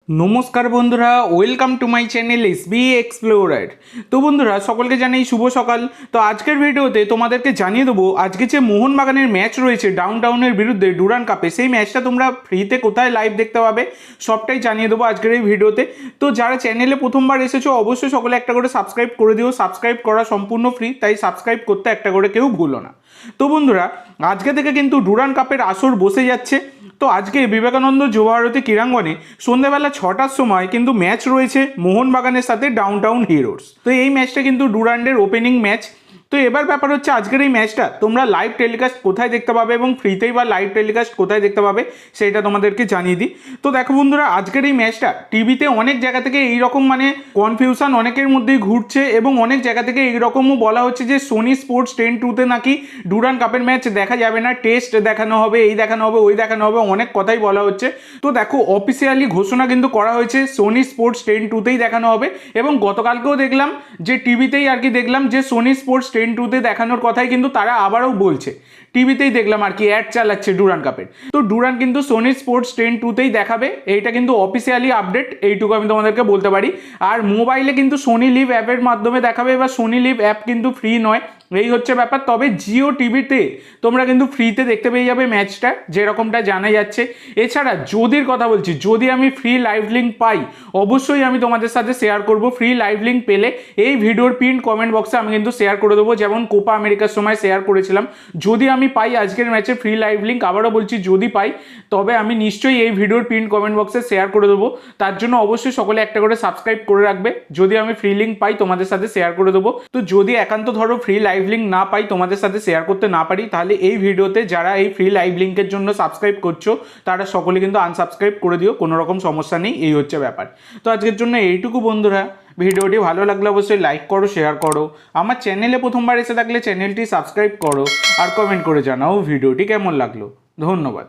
নমস্কার বন্ধুরা, welcome to my channel SB explorer. তো বন্ধুরা, সকলকে জানাই শুভ সকাল। তো আজকের ভিডিওতে তোমাদেরকে জানিয়ে দেবো আজকে যে মোহনবাগানের ম্যাচ রয়েছে ডাউনটাউনের বিরুদ্ধে ডুরান্ড কাপে, সেই ম্যাচটা তোমরা ফ্রিতে কোথায় লাইভ দেখতে পাবে সবটাই জানিয়ে দেবো আজকের এই ভিডিওতে। তো যারা চ্যানেলে প্রথমবার এসেছো অবশ্যই সকলে একটা করে সাবস্ক্রাইব করে দিও। সাবস্ক্রাইব করা সম্পূর্ণ ফ্রি, তাই সাবস্ক্রাইব করতে একটা করে কেউ ভুলো না। তো বন্ধুরা, আজকে থেকে কিন্তু ডুরান্ড কাপের আসর বসে যাচ্ছে। তো আজকে বিবেকানন্দ যুবভারতী ক্রীড়াঙ্গনে সন্ধ্যাবেলা 6টার সময় কিন্তু ম্যাচ রয়েছে মোহনবাগানের সাথে ডাউনটাউন হিরোস। তো এই ম্যাচটা কিন্তু ডুরান্ডের ওপেনিং ম্যাচ। তো এবার ব্যাপার হচ্ছে আজকের এই ম্যাচটা তোমরা লাইভ টেলিকাস্ট কোথায় দেখতে পাবে এবং ফ্রিতেই বা লাইভ টেলিকাস্ট কোথায় দেখতে পাবে সেটা তোমাদেরকে জানিয়ে দিই। তো দেখো বন্ধুরা, আজকের এই ম্যাচটা টিভিতে অনেক জায়গা থেকে এইরকম কনফিউশন অনেকের মধ্যেই ঘুরছে এবং অনেক জায়গা থেকে এইরকমও বলা হচ্ছে যে সোনি স্পোর্টস 10-2-তে নাকি ডুরান্ড কাপের ম্যাচ দেখা যাবে না, টেস্ট দেখানো হবে, এই দেখানো হবে, ওই দেখানো হবে, অনেক কথাই বলা হচ্ছে। তো দেখো, অফিসিয়ালি ঘোষণা কিন্তু করা হয়েছে সোনি স্পোর্টস 10-2-তেই দেখানো হবে। এবং গতকালকেও দেখলাম যে টিভিতেই দেখলাম যে সোনি স্পোর্টস 10-2-তে দেখানোর কথাই কিন্তু তারা আবারও বলছে। টিভিতেই দেখলাম অ্যাড চালাচ্ছে ডুরান্ড কাপের। তো ডুরান্ড কিন্তু সোনি স্পোর্টস 10-2-তেই দেখাবে, এইটা কিন্তু অফিসিয়ালি আপডেট, এইটুকু আমি তোমাদেরকে বলতে পারি। আর মোবাইলে কিন্তু সোনি লিভ অ্যাপের মাধ্যমে দেখাবে, বা সোনি লিভ অ্যাপ কিন্তু ফ্রি নয়, এই হচ্ছে ব্যাপার। তবে জিও টিভিতে তোমরা কিন্তু ফ্রিতে দেখতে পেয়ে যাবে ম্যাচটা, যেরকমটা জানা যাচ্ছে। এছাড়া যদির কথা বলছি, যদি আমি ফ্রি লাইভ লিঙ্ক পাই অবশ্যই আমি তোমাদের সাথে শেয়ার করব। ফ্রি লাইভ লিঙ্ক পেলে এই ভিডিওর পিন কমেন্ট বক্সে আমি কিন্তু শেয়ার করে দেবো, যেমন কোপা আমেরিকার সময় শেয়ার করেছিলাম। যদি আমি পাই আজকের ম্যাচের ফ্রি লাইভ লিঙ্ক, আবারও বলছি যদি পাই, তবে আমি নিশ্চয়ই এই ভিডিওর পিন কমেন্ট বক্সে শেয়ার করে দেবো। তার জন্য অবশ্যই সকলে একটা করে সাবস্ক্রাইব করে রাখবে। যদি আমি ফ্রি লিঙ্ক পাই তোমাদের সাথে শেয়ার করে দেবো। তো যদি একান্ত ধরো ফ্রি লাইভ লিঙ্ক না পাই, তোমাদের সাথে শেয়ার করতে না পারি, তাহলে এই ভিডিওতে যারা এই ফ্রি লাইভ লিঙ্কের জন্য সাবস্ক্রাইব করছো তারা সকলে কিন্তু আনসাবস্ক্রাইব করে দিও, কোনো রকম সমস্যা নেই, এই হচ্ছে ব্যাপার। তো আজকের জন্য এইটুকু বন্ধুরা। ভিডিওটি ভালো লাগলে অবশ্যই লাইক করো, শেয়ার করো। আমার চ্যানেলে প্রথমবার এসে থাকলে চ্যানেলটি সাবস্ক্রাইব করো আর কমেন্ট করে জানাও ভিডিওটি কেমন লাগলো। ধন্যবাদ।